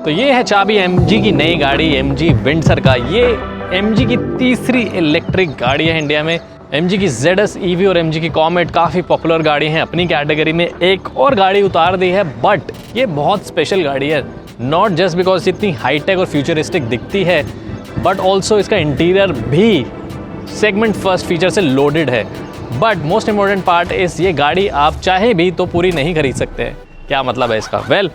तो ये है चाबी MG की नई गाड़ी MG विंडसर का। ये MG की तीसरी इलेक्ट्रिक गाड़ी है इंडिया में। MG की ZS EV और MG की कॉमेट काफ़ी पॉपुलर गाड़ी हैं अपनी कैटेगरी में। एक और गाड़ी उतार दी है, बट ये बहुत स्पेशल गाड़ी है, नॉट जस्ट बिकॉज इतनी हाईटेक और फ्यूचरिस्टिक दिखती है, बट ऑल्सो इसका इंटीरियर भी सेगमेंट फर्स्ट फीचर से लोडेड है। बट मोस्ट इंपॉर्टेंट पार्ट इस, ये गाड़ी आप चाहे भी तो पूरी नहीं खरीद सकते हैं। क्या मतलब है इसका? वेल,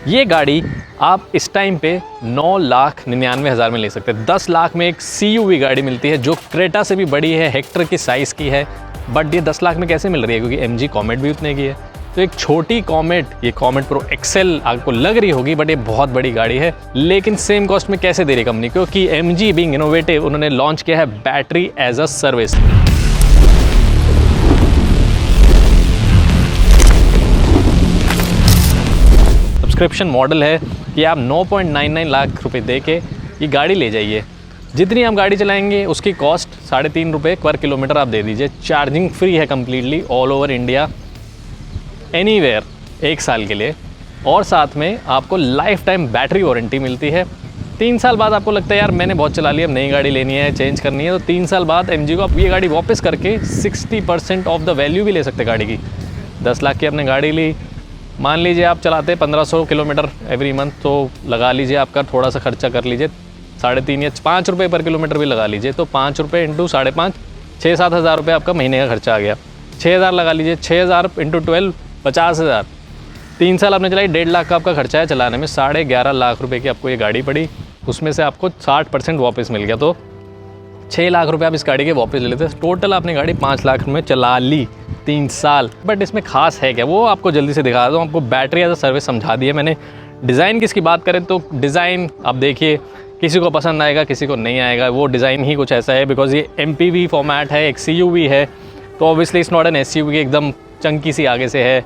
ये गाड़ी आप इस टाइम पे 9,99,000 में ले सकते हैं। 10 लाख में एक CUV गाड़ी मिलती है जो क्रेटा से भी बड़ी है, हेक्टर की साइज़ की है। बट ये 10 लाख में कैसे मिल रही है? क्योंकि MG कॉमेट भी उतने की है। तो एक छोटी कॉमेट, ये कॉमेट प्रो XL आपको लग रही होगी, बट ये बहुत बड़ी गाड़ी है। लेकिन सेम कॉस्ट में कैसे दे रही कंपनी? क्योंकि MG बीइंग इनोवेटिव, उन्होंने लॉन्च किया है battery as a service. Subscription model है कि आप 9.99 लाख रुपए दे के ये गाड़ी ले जाइए। जितनी आप गाड़ी चलाएंगे उसकी कॉस्ट 3.5 रुपये पर किलोमीटर आप दे दीजिए। चार्जिंग फ्री है completely all over India, anywhere, 1 साल के लिए। और साथ में आपको लाइफ टाइम बैटरी वारंटी मिलती है। 3 साल बाद आपको लगता है यार मैंने बहुत चला लिया, अब नई गाड़ी लेनी है, चेंज करनी है, तो 3 साल बाद MG को आप ये गाड़ी वापस करके 60% ऑफ द वैल्यू भी ले सकते गाड़ी की। 10 लाख की आपने गाड़ी ली, मान लीजिए आप चलाते 1500 किलोमीटर एवरी मंथ, तो लगा लीजिए आपका थोड़ा सा खर्चा कर लीजिए, 3.5 या 5 रुपये पर किलोमीटर भी लगा लीजिए, तो 5 रुपये इंटू 5.5, 6-7 हज़ार रुपये आपका महीने का खर्चा आ गया। 6,000 लगा लीजिए, 6,000 इंटू 12, 50,000। 3 साल आपने चलाई, 1.5 लाख का आपका खर्चा है चलाने में। 11.5 लाख रुपए की आपको ये गाड़ी पड़ी, उसमें से आपको 60% वापस मिल गया, तो 6 लाख रुपए आप इस गाड़ी के वापस ले लेते। टोटल आपने गाड़ी 5 लाख में चला ली 3 साल। बट इसमें खास है क्या, वो आपको जल्दी से दिखा दूँ। आपको बैटरी एज अ सर्विस समझा दी है मैंने। डिज़ाइन की इसकी बात करें तो डिज़ाइन आप देखिए, किसी को पसंद आएगा, किसी को नहीं आएगा। वो डिज़ाइन ही कुछ ऐसा है, बिकॉज ये MPV फॉर्मेट है, एक CUV है, तो obviously it's not an SUV, एकदम चंकी सी आगे से है।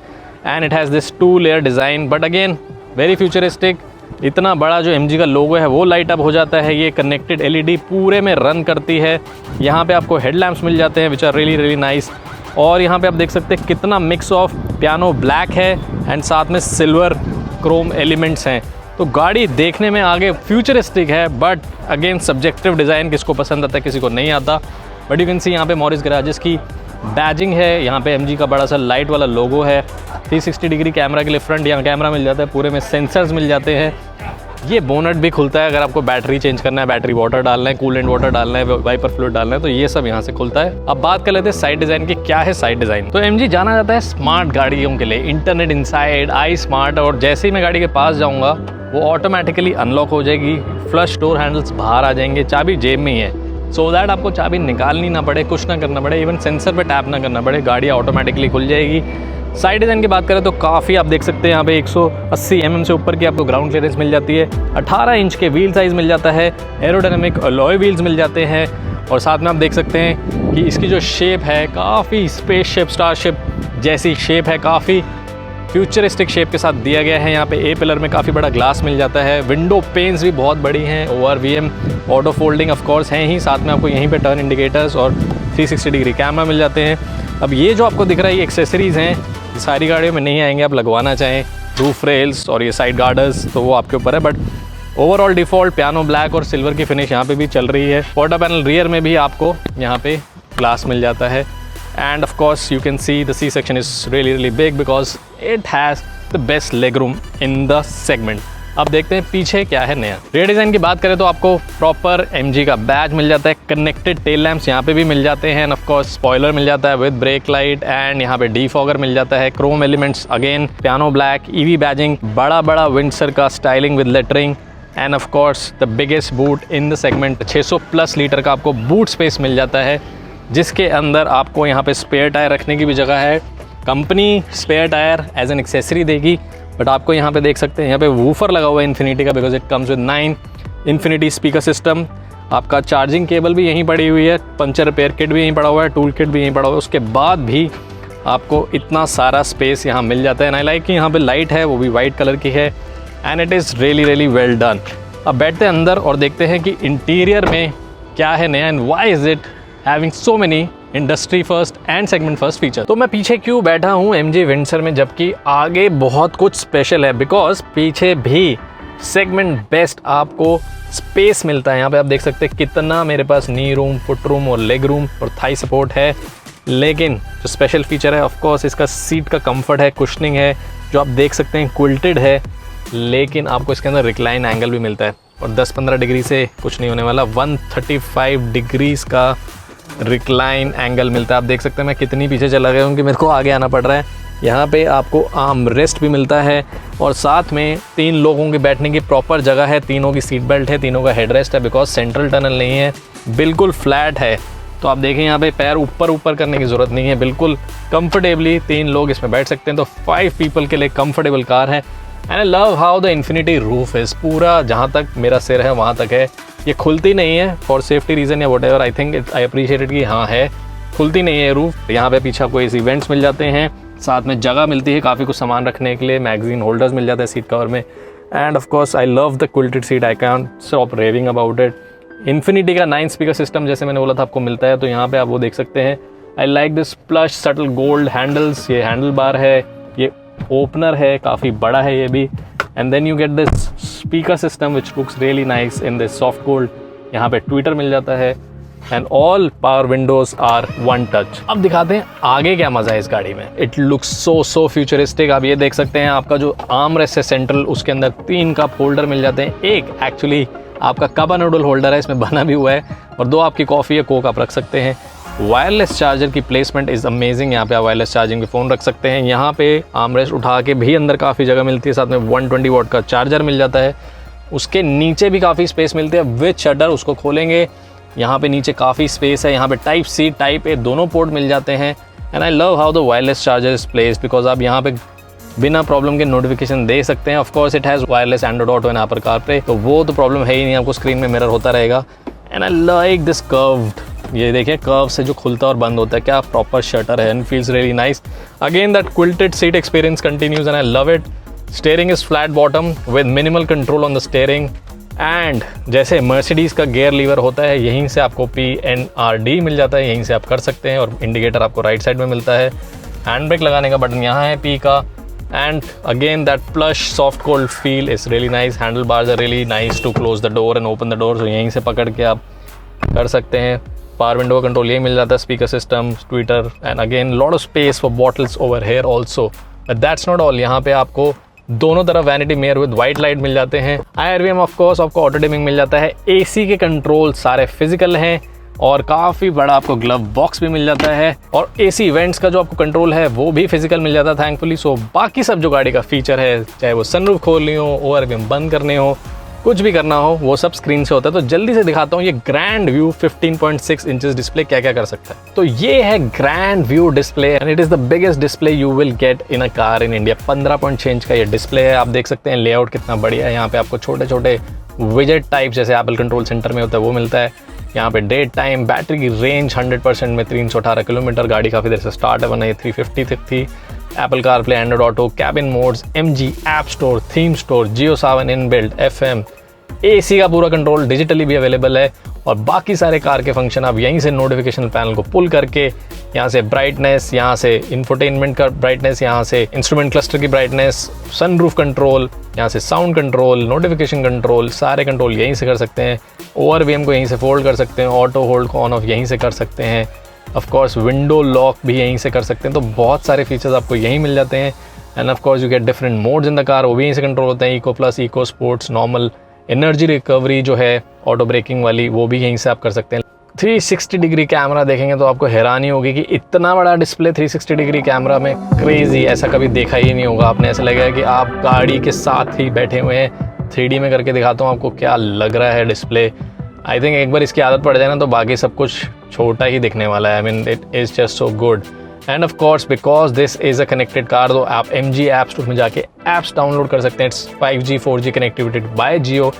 And it has this 2 layer design, but again very futuristic. इतना बड़ा जो MG का लोगो है वो लाइट अप हो जाता है। ये कनेक्टेड LED पूरे में रन करती है। यहाँ पे आपको हेडलैम्प्स मिल जाते हैं विच आर रियली नाइस। और यहाँ पे आप देख सकते हैं कितना मिक्स ऑफ पियानो ब्लैक है एंड साथ में सिल्वर क्रोम एलिमेंट्स हैं। तो गाड़ी देखने में आगे फ्यूचरिस्टिक है, बट अगेन सब्जेक्टिव डिज़ाइन, किसको पसंद आता है किसी को नहीं आता। बट यू कैन सी यहाँ पे मॉरिस गैराजेस की बैजिंग है, यहाँ पे MG का बड़ा सा लाइट वाला लोगो है। 360 डिग्री कैमरा के लिए फ्रंट यहाँ कैमरा मिल जाता है, पूरे में सेंसर्स मिल जाते हैं। ये बोनट भी खुलता है अगर आपको बैटरी चेंज करना है, बैटरी वाटर डालना है, कूलेंट वाटर डालना है, वाइपर फ्लूइड डालना है, तो ये सब यहाँ से खुलता है। अब बात कर लेते हैं साइड डिज़ाइन की। क्या है साइड डिज़ाइन? तो MG जाना जाता है स्मार्ट गाड़ियों के लिए, इंटरनेट इनसाइड, आई स्मार्ट। और जैसे ही मैं गाड़ी के पास जाऊँगा वो ऑटोमेटिकली अनलॉक हो जाएगी, फ्लश डोर हैंडल्स बाहर आ जाएंगे, चाबी जेब में ही है, सो दैट आपको चाबी निकालनी ना पड़े, कुछ ना करना पड़े, इवन सेंसर पे टैप ना करना पड़े, गाड़ी ऑटोमेटिकली खुल जाएगी। साइड डिज़ाइन की बात करें तो काफ़ी आप देख सकते हैं यहाँ पे 180 mm से ऊपर की आपको ग्राउंड क्लियरेंस मिल जाती है। 18 इंच के व्हील साइज़ मिल जाता है, एरोडायनामिक अलॉय व्हील्स मिल जाते हैं। और साथ में आप देख सकते हैं कि इसकी जो शेप है काफ़ी स्पेसशिप, स्टारशिप जैसी शेप है, काफ़ी फ्यूचरिस्टिक शेप के साथ दिया गया है। यहाँ पे A पिलर में काफ़ी बड़ा ग्लास मिल जाता है, विंडो पेन्स भी बहुत बड़ी हैं, ORVM auto folding of course हैं ही, साथ में आपको यहीं पे टर्न इंडिकेटर्स और 360 डिग्री कैमरा मिल जाते हैं। अब ये जो आपको दिख रहा है ये एक्सेसरीज़ हैं, सारी गाड़ियों में नहीं आएंगे, आप लगवाना चाहें रूफ रेल्स और ये साइड गार्डर्स तो वो आपके ऊपर है। But overall default piano black और सिल्वर की फिनिश यहाँ पे भी चल रही है। क्वार्टर पैनल रियर में भी आपको यहाँ पे ग्लास मिल जाता है। And of course you can see the C section is really big because it has the best leg room in the segment. अब देखते हैं पीछे क्या है नया। रेयर डिज़ाइन की बात करें तो आपको प्रॉपर MG का बैज मिल जाता है, कनेक्टेड टेल लैंप्स यहाँ पे भी मिल जाते हैं, एंड ऑफ कोर्स स्पॉइलर मिल जाता है विद ब्रेक लाइट, एंड यहाँ पे डीफॉगर मिल जाता है, Chrome elements, again piano black, EV badging, बड़ा विंडसर का styling with lettering, and of course the biggest boot in the segment. 600+ litre का आपको बूट स्पेस मिल जाता है, जिसके अंदर आपको यहाँ पे स्पेयर टायर रखने की भी जगह है। Company spare tyre as an accessory देगी, बट आपको यहाँ पे देख सकते हैं यहाँ पे वूफर लगा हुआ है इन्फिनिटी का, because it comes with 9 infinity speaker system. आपका चार्जिंग केबल भी यहीं पड़ी हुई है, पंचर रिपेयर किट भी यहीं पड़ा हुआ है, टूल किट भी यहीं पड़ा हुआ है। उसके बाद भी आपको इतना सारा स्पेस यहाँ मिल जाता है। एंड आई लाइक कि यहाँ पे लाइट है, वो भी वाइट कलर की है, and it is really well done. अब बैठते हैं अंदर और देखते हैं कि इंटीरियर में क्या है नया, and why is it having so many industry first and segment first feature. तो मैं पीछे क्यों बैठा हूँ MG विंडसर में, जबकि आगे बहुत कुछ स्पेशल है, बिकॉज पीछे भी सेगमेंट बेस्ट आपको स्पेस मिलता है। यहाँ पे आप देख सकते हैं कितना मेरे पास नी रूम, फुट रूम और लेग रूम और थाई सपोर्ट है। लेकिन जो स्पेशल फीचर है ऑफ कोर्स इसका सीट का कंफर्ट है, कुशनिंग है, जो आप देख सकते हैं क्विल्टेड है, लेकिन आपको इसके अंदर रिक्लाइन एंगल भी मिलता है और 10-15 डिग्री से कुछ नहीं होने वाला, 135 डिग्रीज़ का रिक्लाइन एंगल मिलता है। आप देख सकते हैं मैं कितनी पीछे चला गया हूँ कि मेरे को आगे आना पड़ रहा है। यहाँ पे आपको आर्म रेस्ट भी मिलता है और साथ में 3 लोगों के बैठने की प्रॉपर जगह है, तीनों की सीट बेल्ट है, तीनों का हेड रेस्ट है, बिकॉज सेंट्रल टनल नहीं है, बिल्कुल फ्लैट है। तो आप देखें यहाँ पे पैर ऊपर करने की ज़रूरत नहीं है, बिल्कुल कंफर्टेबली 3 लोग इसमें बैठ सकते हैं। तो 5 पीपल के लिए कंफर्टेबल कार है। And I love how the infinity roof is, पूरा जहाँ तक मेरा सिर है वहाँ तक है। ये खुलती नहीं है फॉर सेफ्टी रीज़न या what ever, I think I appreciated कि हाँ है, खुलती नहीं है रूफ। यहाँ पे पीछे कोई इवेंट्स मिल जाते हैं, साथ में जगह मिलती है काफ़ी कुछ सामान रखने के लिए, मैगजीन होल्डर्स मिल जाते हैं सीट कवर में। And of course I love the quilted seat, I can stop raving about it. Infinity का 9 स्पीकर सिस्टम जैसे मैंने बोला था आपको मिलता है, तो यहाँ पे आप वो देख सकते हैं। I like this plush subtle gold handles, ये हैंडल बार है, ये ओपनर है, काफ़ी बड़ा है ये भी। And then you get this speaker system which looks really nice in this soft gold. यहाँ पे ट्विटर मिल जाता है and all power windows are 1 touch. अब दिखाते हैं आगे क्या मज़ा है इस गाड़ी में। It looks so futuristic. आप ये देख सकते हैं आपका जो आर्म रेस्ट है सेंट्रल, उसके अंदर 3 कप होल्डर मिल जाते हैं। एक एक्चुअली आपका कप नूडल होल्डर है, इसमें बना भी हुआ है, और 2 आपकी कॉफ़ी या कोक आप रख सकते हैं। वायरलेस चार्जर की प्लेसमेंट इज़ अमेजिंग। यहाँ पे आप वायरलेस चार्जिंग के फ़ोन रख सकते हैं। यहाँ पे आर्म रेस्ट उठा के भी अंदर काफ़ी जगह मिलती है, साथ में 120 वॉट का चार्जर मिल जाता है। उसके नीचे भी काफ़ी स्पेस मिलती है विद शटर, उसको खोलेंगे, यहाँ पे नीचे काफ़ी स्पेस है। यहाँ पे टाइप सी टाइप ए दोनों पोर्ट मिल जाते हैं। And I love how the wireless charger is placed, because आप यहाँ पे बिना प्रॉब्लम के नोटिफिकेशन दे सकते हैं। Of course it has wireless Android auto and Apple CarPlay, तो वो तो प्रॉब्लम है ही नहीं, आपको स्क्रीन में मिरर होता रहेगा। And I like this curved, ये देखिए कर्व से जो खुलता और बंद होता है, क्या प्रॉपर शटर है and feels really nice. Again that quilted seat experience continues and I love it. Steering is flat bottom with minimal control on the steering. And जैसे मर्सिडीज़ का गियर लीवर होता है, यहीं से आपको PNRD मिल जाता है, यहीं से आप कर सकते हैं। और इंडिकेटर आपको राइट साइड में मिलता है। हैंड ब्रेक लगाने का बटन यहाँ है P का। And again that plush soft gold feel is really nice. Handle bars are really nice to close the door and open the door, तो यहीं से पकड़ के आप कर सकते हैं। पावर विंडो का कंट्रोल यही मिल जाता है, speaker system, tweeter, and again lot of space for bottles over here also. But that's not all, यहाँ पे आपको दोनों तरफ vanity mirror with white light मिल जाते हैं। IRVM ऑफ कोर्स आपको ऑटो डिमिंग मिल जाता है। AC के कंट्रोल सारे फिजिकल हैं और काफ़ी बड़ा आपको ग्लव बॉक्स भी मिल जाता है। और AC इवेंट्स का जो आपको कंट्रोल है वो भी फिजिकल मिल जाता है थैंकफुली। सो बाकी सब जो गाड़ी का फीचर है, चाहे वो सनरूफ खोलनी हो, ORVM बंद करने हो, कुछ भी करना हो, वो सब स्क्रीन से होता है। तो जल्दी से दिखाता हूँ ये ग्रैंड व्यू 15.6 इंचेस डिस्प्ले क्या क्या कर सकता है। तो ये है grand view display and it is the biggest display you will get in a car in India. 15.6 inch का ये डिस्प्ले है। आप देख सकते हैं लेआउट कितना बढ़िया है। यहाँ पे आपको छोटे छोटे विजेट टाइप जैसे एप्पल कंट्रोल सेंटर में होता है वो मिलता है। यहाँ पे डेट टाइम, बैटरी की रेंज 100% में 318 किलोमीटर, गाड़ी काफ़ी देर से स्टार्ट है, वरना ये 350 तक थी। Apple CarPlay, Android auto, cabin modes, MG app store, theme store, Jio Saavn inbuilt, FM, AC का पूरा कंट्रोल डिजिटली भी अवेलेबल है। और बाकी सारे कार के फंक्शन आप यहीं से नोटिफिकेशन पैनल को पुल करके, यहाँ से ब्राइटनेस, यहाँ से इंफोटेनमेंट का ब्राइटनेस, यहाँ से इंस्ट्रूमेंट क्लस्टर की ब्राइटनेस, सनरूफ कंट्रोल, यहाँ से साउंड कंट्रोल, नोटिफिकेशन कंट्रोल, सारे कंट्रोल यहीं से कर सकते हैं। ORVM को यहीं से फोल्ड कर सकते हैं, ऑटो होल्ड को ऑन ऑफ यहीं से कर सकते हैं। ऑफ कोर्स विंडो लॉक भी यहीं से कर सकते हैं। तो बहुत सारे फीचर्स आपको यहीं मिल जाते हैं। And of course you get different modes in the car, वो भी यहीं से कंट्रोल होते हैं। Eco plus, eco sports, normal, energy recovery जो है ऑटो ब्रेकिंग वाली, वो भी यहीं से आप कर सकते हैं। 360 डिग्री कैमरा देखेंगे तो आपको हैरानी होगी कि इतना बड़ा डिस्प्ले 360 डिग्री कैमरा में, क्रेजी, ऐसा कभी देखा ही नहीं होगा आपने। ऐसा लगेगा कि आप गाड़ी के साथ ही बैठे हुए हैं। 3D में करके दिखाता हूँ आपको क्या लग रहा है डिस्प्ले। आई थिंक एक बार इसकी आदत पड़ जाए ना तो बाकी सब कुछ छोटा ही दिखने वाला है। I mean it is just so good. And of course because this is a connected car, तो आप MG ऐप स्टोर में जाके ऐप्स डाउनलोड कर सकते हैं। It's 5G 4G connectivity by Jio,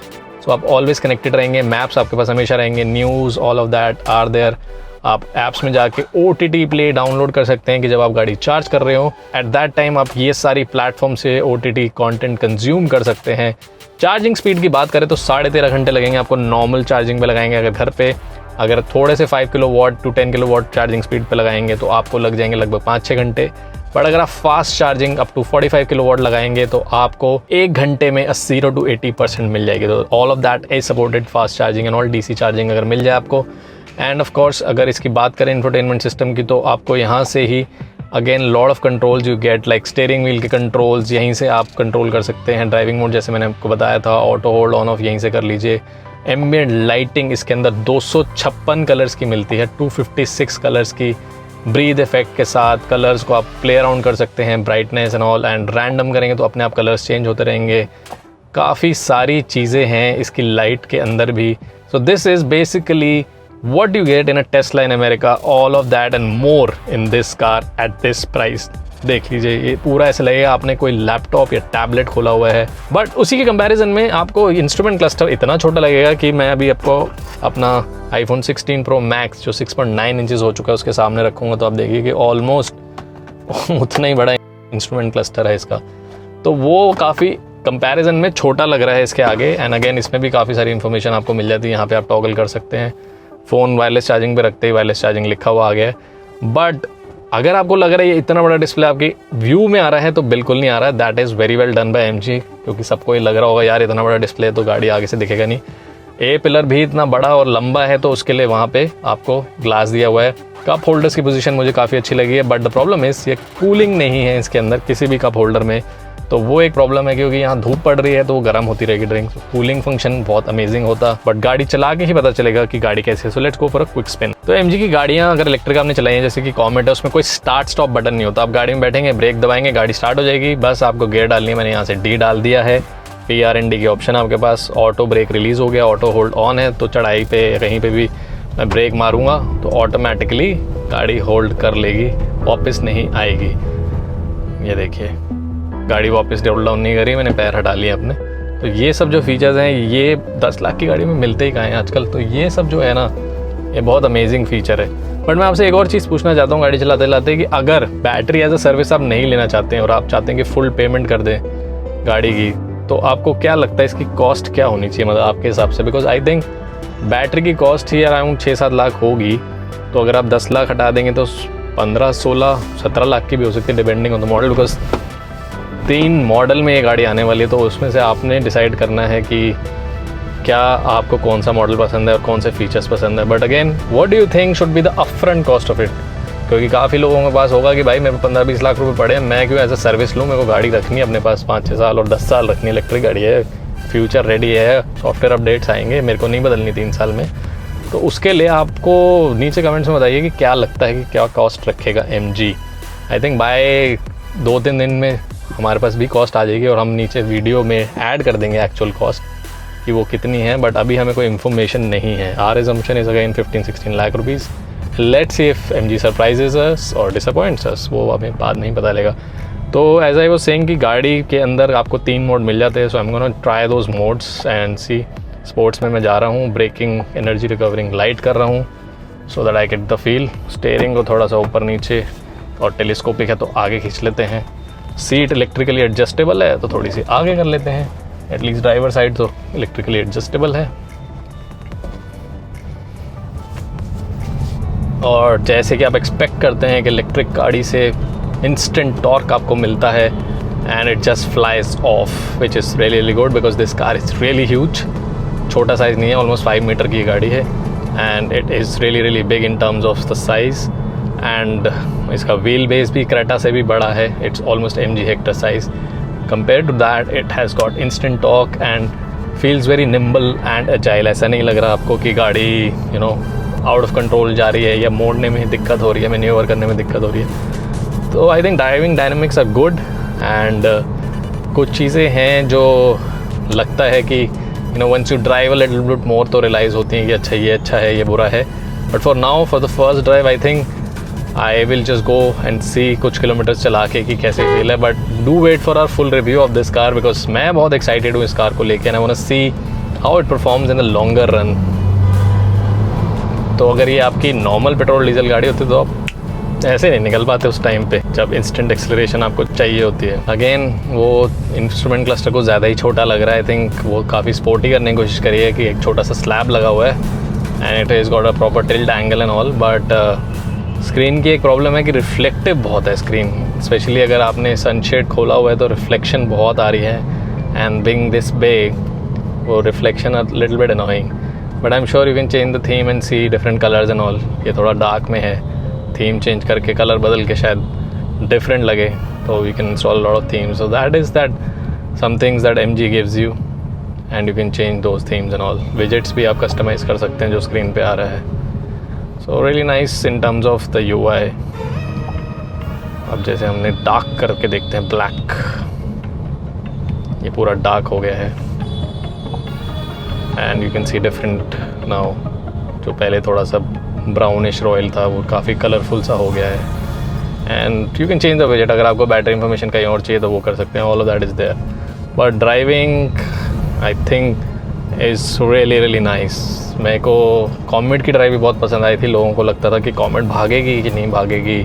so आप ऑलवेज कनेक्टेड रहेंगे। मैप्स आपके पास हमेशा रहेंगे, news, all of that are there. आप ऐप्स में जाके OTT प्ले डाउनलोड कर सकते हैं कि जब आप गाड़ी चार्ज कर रहे हो, एट दैट टाइम आप ये सारी प्लेटफॉर्म से OTT कंटेंट कंज्यूम कर सकते हैं। चार्जिंग स्पीड की बात करें तो 13.5 घंटे लगेंगे आपको नॉर्मल चार्जिंग पे लगाएंगे अगर घर पे। अगर थोड़े से 5 kilowatt to 10 kilowatt charging speed पे लगाएंगे तो आपको लग जाएंगे लगभग 5-6 घंटे। बट अगर आप fast charging up to 45 kilowatt लगाएंगे तो आपको 1 घंटे में 0 to 80% मिल जाएगी। तो all of that is supported, fast charging and all DC charging अगर मिल जाए आपको। एंड ऑफ कोर्स अगर इसकी बात करें इंफोटेनमेंट सिस्टम की, तो आपको यहाँ से ही again lot of controls you get, like steering wheel के कंट्रोल्स यहीं से आप कंट्रोल कर सकते हैं। ड्राइविंग मोड जैसे मैंने आपको बताया था, ऑटो होल्ड ऑन ऑफ यहीं से कर लीजिए। एम्बिएंट लाइटिंग इसके अंदर 256 कलर्स की मिलती है, 256 कलर्स की ब्रीथ इफेक्ट के साथ। कलर्स को आप प्ले अराउंड कर सकते हैं, brightness and all, and random करेंगे तो अपने आप कलर्स चेंज होते रहेंगे। काफ़ी सारी चीज़ें हैं इसकी लाइट के अंदर भी। So this is basically what you get in a Tesla in America, all of that and more in this car at this price। देख लीजिए, ये पूरा ऐसा लगेगा आपने कोई लैपटॉप या टैबलेट खोला हुआ है। बट उसी के कंपैरिजन में आपको इंस्ट्रूमेंट क्लस्टर इतना छोटा लगेगा कि मैं अभी आपको अपना iPhone 16 Pro Max जो 6.9 इंचेस हो चुका है उसके सामने रखूँगा तो आप देखिए कि ऑलमोस्ट उतना ही बड़ा इंस्ट्रूमेंट क्लस्टर है इसका। तो वो काफ़ी कंपैरिजन में छोटा लग रहा है इसके आगे। एंड अगेन इसमें भी काफ़ी सारी इन्फॉर्मेशन आपको मिल जाती है। यहाँ पे आप टॉगल कर सकते हैं, फ़ोन वायरलेस चार्जिंग पे रखते ही वायरलेस चार्जिंग लिखा हुआ आ गया है। बट अगर आपको लग रहा है ये इतना बड़ा डिस्प्ले आपकी व्यू में आ रहा है तो बिल्कुल नहीं आ रहा है। That is very well done by MG, क्योंकि सबको ये लग रहा होगा यार इतना बड़ा डिस्प्ले है तो गाड़ी आगे से दिखेगा नहीं। ए पिलर भी इतना बड़ा और लंबा है तो उसके लिए वहाँ पे आपको ग्लास दिया हुआ है। कप होल्डर्स की पोजीशन मुझे काफ़ी अच्छी लगी है, बट द प्रॉब्लम इज़ ये कूलिंग नहीं है इसके अंदर किसी भी कप होल्डर में, तो वो एक प्रॉब्लम है क्योंकि यहाँ धूप पड़ रही है तो वो गर्म होती रहेगी ड्रिंक। कूलिंग फंक्शन बहुत अमेजिंग होता, बट गाड़ी चला के ही पता चलेगा कि गाड़ी कैसी है। So let's go for a quick spin. तो MG की गाड़ियाँ अगर इलेक्ट्रिक आपने चलाई हैं, जैसे कि कॉमेट है, उसमें कोई स्टार्ट स्टॉप बटन नहीं होता। आप गाड़ी में बैठेंगे, ब्रेक दबाएंगे, गाड़ी स्टार्ट हो जाएगी, बस आपको गियर डालनी है। मैंने यहाँ से D डाल दिया है। PRND के ऑप्शन आपके पास, ऑटो ब्रेक रिलीज़ हो गया, ऑटो होल्ड ऑन है, तो चढ़ाई पे कहीं पे भी मैं ब्रेक मारूंगा तो ऑटोमेटिकली गाड़ी होल्ड कर लेगी, वापस नहीं आएगी। ये देखिए गाड़ी वापस रोल डाउन नहीं करी, मैंने पैर हटा लिया अपने। तो ये सब जो फीचर्स हैं ये 10 लाख की गाड़ी में मिलते ही कहाँ हैं आजकल। तो ये सब जो है ना ये बहुत अमेजिंग फीचर है। बट मैं आपसे एक और चीज़ पूछना चाहता हूँ गाड़ी चलाते चलाते कि अगर बैटरी एज अ सर्विस आप नहीं लेना चाहते हैं और आप चाहते हैं कि फुल पेमेंट कर दें गाड़ी की, तो आपको क्या लगता है इसकी कॉस्ट क्या होनी चाहिए, मतलब आपके हिसाब से? बिकॉज आई थिंक बैटरी की कॉस्ट ही अराउंड 6-7 लाख होगी। तो अगर आप 10 लाख हटा देंगे तो 15, 16, 17 लाख की भी हो सकती है depending on the model. Because 3 model में ये गाड़ी आने वाली है तो उसमें से आपने डिसाइड करना है कि क्या आपको कौन सा मॉडल पसंद है और कौन से फीचर्स पसंद है। But again what do you think should be the upfront cost of it? क्योंकि काफ़ी लोगों के पास होगा कि भाई मेरे को 15-20 लाख रुपए पड़े हैं, मैं क्यों एज अ सर्विस लूँ, मेरे को गाड़ी रखनी है अपने पास 5-6 साल और 10 साल रखनी है, इलेक्ट्रिक गाड़ी है, फ्यूचर रेडी है, सॉफ्टवेयर अपडेट्स आएंगे, मेरे को नहीं बदलनी 3 साल में। तो उसके लिए आपको नीचे कमेंट्स में बताइए कि क्या लगता है कि क्या कॉस्ट रखेगा MG। आई थिंक बाय 2-3 दिन में हमारे पास भी कॉस्ट आ जाएगी और हम नीचे वीडियो में ऐड कर देंगे एक्चुअल कॉस्ट कि वो कितनी है। बट अभी हमें कोई इन्फॉर्मेशन नहीं है। Our assumption is again 15-16 lakh rupees. Let's see if MG surprises us और डिसअपॉइंट्स अस, वो हमें बाद नहीं पता लगेगा। तो एज आई वाज सेइंग कि गाड़ी के अंदर आपको 3 मोड मिल जाते हैं। So I am gonna try those modes and see. Sports में मैं जा रहा हूँ, ब्रेकिंग, एनर्जी रिकवरिंग लाइट कर रहा हूँ so that I get the feel. Steering को थोड़ा सा ऊपर नीचे और टेलीस्कोपिक है तो आगे खींच लेते हैं। सीट इलेक्ट्रिकली एडजस्टेबल है तो थोड़ी सी आगे कर लेते हैं, एटलीस्ट ड्राइवर साइड तो इलेक्ट्रिकली एडजस्टेबल है। और जैसे कि आप एक्सपेक्ट करते हैं कि इलेक्ट्रिक गाड़ी से इंस्टेंट टॉर्क आपको मिलता है and it just flies off, which is really really good because this car is really huge. छोटा साइज़ नहीं है, ऑलमोस्ट 5 मीटर की गाड़ी है and it is really really big in terms of the size. एंड इसका व्हील बेस भी Creta से भी बड़ा है, it's almost MG Hector size. Compare to that it has got instant torque and feels very nimble and agile. ऐसा नहीं लग रहा आपको कि गाड़ी you know out of control जा रही है या मोड़ने में दिक्कत हो रही है, मैन्यूवर करने में दिक्कत हो रही है। तो I think driving dynamics are good and कुछ चीज़ें हैं जो लगता है कि you know once you drive a little bit more तो रियलाइज़ होती हैं कि अच्छा है ये बुरा है। But for now for the first drive I think I will just go and see कुछ किलोमीटर्स चला के कि कैसे फील है। But do wait for our full review of this car because मैं बहुत एक्साइटेड हूँ इस कार को लेके and I want to see how it performs in the longer run. तो अगर ये आपकी नॉर्मल पेट्रोल डीजल गाड़ी होती तो आप ऐसे नहीं निकल पाते उस टाइम पे जब इंस्टेंट एक्सेलरेशन आपको चाहिए होती है। अगेन वो इंस्ट्रूमेंट क्लस्टर को ज़्यादा ही छोटा लग रहा है। आई थिंक वो काफ़ी स्पोर्टी करने की कोशिश करी है कि एक छोटा सा स्लैब लगा हुआ है and it is got a proper tilt angle and all, but screen की एक प्रॉब्लम है कि रिफ्लेक्टिव बहुत है स्क्रीन, स्पेशली अगर आपने सनशेड खोला हुआ है तो रिफ्लेक्शन बहुत आ रही है, एंड बिंग दिस बिग वो reflection are little bit annoying, but I am sure you can change the theme and see different colours and all. ये थोड़ा डार्क में है, थीम चेंज करके कलर बदल के शायद डिफरेंट लगे, तो you can install lot of themes, so that is that some things that MG gives you and you can change those themes and all. Widgets भी आप कस्टमाइज़ कर सकते हैं जो स्क्रीन पे आ रहा है, so really nice in terms of the UI। अब जैसे हमने डार्क करके देखते हैं, ब्लैक, ये पूरा डार्क हो गया है and you can see different now. जो पहले थोड़ा सा ब्राउनिश रॉयल था वो काफ़ी कलरफुल सा हो गया है, and you can change the विजेट। अगर आपको बैटरी इन्फॉर्मेशन कहीं और चाहिए तो वो कर सकते हैं, all of that is there, but driving I think is really nice. मेरे को कॉमेट की ड्राइव भी बहुत पसंद आई थी। लोगों को लगता था कि कॉमेट भागेगी कि नहीं भागेगी,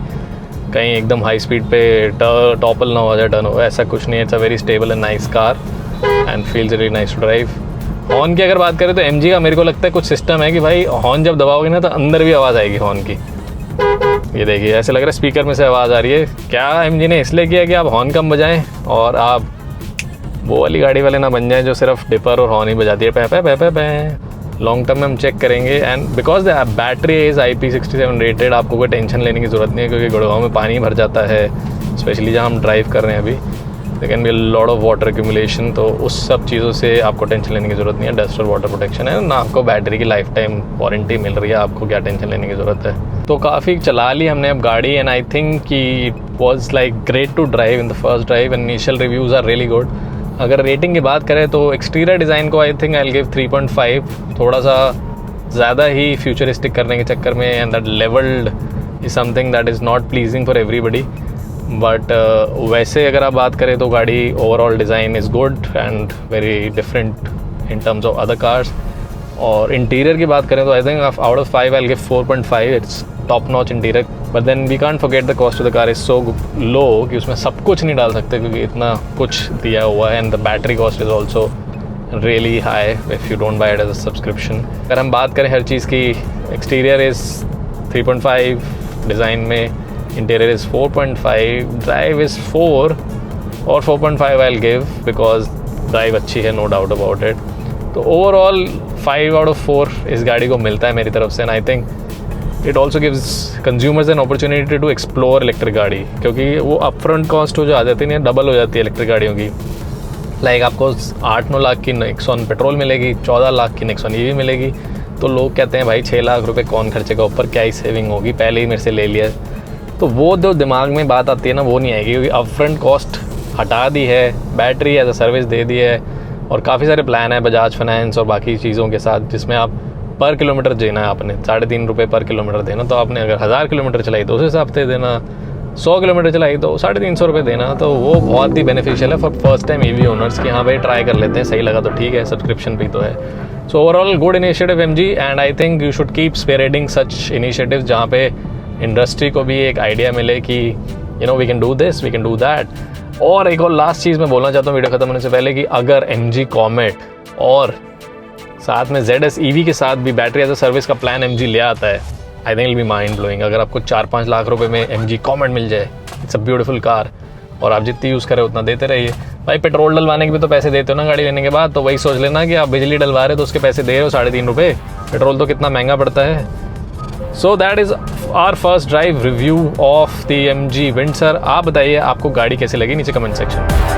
कहीं एकदम हाई स्पीड पे टॉपल ना हो जाए, टर्न हो, ऐसा कुछ नहीं है। It's a very stable and nice car and feels really nice to drive. Horn की अगर बात करें तो MG का मेरे को लगता है कुछ सिस्टम है कि भाई हॉर्न जब दबाओगे ना तो अंदर भी आवाज़ आएगी हॉर्न की। ये देखिए ऐसे लग रहा है स्पीकर में से आवाज़ आ रही है। क्या MG ने इसलिए किया कि आप हॉर्न कम बजाएं और आप वो वाली गाड़ी वाले ना बन जाएं जो सिर्फ डिपर और हॉर्न ही बजाती है, पै पै पै पै। लॉन्ग टर्म में हम चेक करेंगे, and because the battery is IP67 rated, आपको कोई टेंशन लेने की ज़रूरत नहीं है, क्योंकि गुड़गांव में पानी भर जाता है, स्पेशली जहाँ हम ड्राइव कर रहे हैं अभी, they can be lot of water accumulation, तो उस सब चीज़ों से आपको टेंशन लेने की ज़रूरत नहीं है। डस्ट और वाटर प्रोटेक्शन है ना, आपको बैटरी की लाइफ टाइम वारंटी मिल रही है, आपको क्या टेंशन लेने की ज़रूरत है। तो काफ़ी चला ली हमने अब गाड़ी, एंड आई थिंक कि it was like great to drive in the first drive, and initial reviews are really good. अगर रेटिंग की बात करें तो एक्सटीरियर डिज़ाइन को I think I will give 3.5, थोड़ा सा ज़्यादा ही फ्यूचरिस्टिक करने के चक्कर में, and that levelled is something that is not pleasing for everybody, but वैसे अगर आप बात करें तो गाड़ी overall design is good and very different in terms of other cars. और इंटीरियर की बात करें तो I think out of 5 I will give 4.5, it's top notch interior, but then we can't forget the cost of the car is so low कि उसमें सब कुछ नहीं डाल सकते क्योंकि इतना कुछ दिया हुआ है, and the battery cost is also really high if you don't buy it as a subscription. अगर हम बात करें हर चीज़ की, एक्सटीरियर इज़ 3.5, डिज़ाइन में इंटीरियर इज़ 4.5, ड्राइव इज़ 4 और 4.5 I will give because drive अच्छी है, नो डाउट अबाउट इट। तो ओवरऑल 5 आउट ऑफ 4 इस गाड़ी को मिलता है मेरी तरफ से, and I think it also gives consumers an opportunity to explore electric गाड़ी, क्योंकि वो अपफ्रंट कॉस्ट हो जो आ जाती है डबल हो जाती है इलेक्ट्रिक गाड़ियों की। लाइक आपको 8-9 लाख की नेक्सॉन पेट्रोल मिलेगी, 14 लाख की नेक्सॉन EV मिलेगी, तो लोग कहते हैं भाई 6 लाख रुपए कौन खर्चेगा ऊपर, क्या ही सेविंग होगी, पहले ही मेरे से ले लिया। तो वो जो दिमाग में बात आती है ना वो नहीं आएगी, क्योंकि अपफ्रंट कॉस्ट हटा दी है, बैटरी एज अ सर्विस दे दी है, और काफ़ी सारे प्लान है बजाज फाइनेंस और बाकी चीज़ों के साथ, जिसमें आप पर किलोमीटर देना है आपने 3.5 रुपये पर किलोमीटर देना, तो आपने अगर 1000 किलोमीटर चलाई तो उस हिसाब से देना, 100 किलोमीटर चलाई तो 350 रुपये देना। तो वो बहुत ही बेनिफिशियल है for first time EV owners कि हाँ भाई ट्राई कर लेते हैं, सही लगा तो ठीक है, सब्सक्रिप्शन भी तो है। So overall good initiative MG, and I think you should keep sparing such initiatives जहाँ पे इंडस्ट्री को भी एक आइडिया मिले कि you know we can do this, we can do that. और एक और लास्ट चीज़ मैं बोलना चाहता हूँ वीडियो खत्म होने से पहले कि अगर MG कॉमेट और साथ में ZS EV के साथ भी बैटरी एज अ सर्विस का प्लान MG ले आता है, आई think it will be mind blowing. अगर आपको 4-5 लाख रुपए में MG कॉमेट मिल जाए, इट्स अ ब्यूटीफुल कार, और आप जितनी यूज़ करें उतना देते रहिए। भाई पेट्रोल डलवाने के भी तो पैसे देते हो ना गाड़ी लेने के बाद, तो वही सोच लेना कि आप बिजली डलवा रहे हो तो उसके पैसे दे रहे हो 3.5 रुपये, पेट्रोल तो कितना महंगा पड़ता है। So that is our first drive review of the MG Windsor. आप बताइए आपको गाड़ी कैसी लगी, नीचे कमेंट सेक्शन में।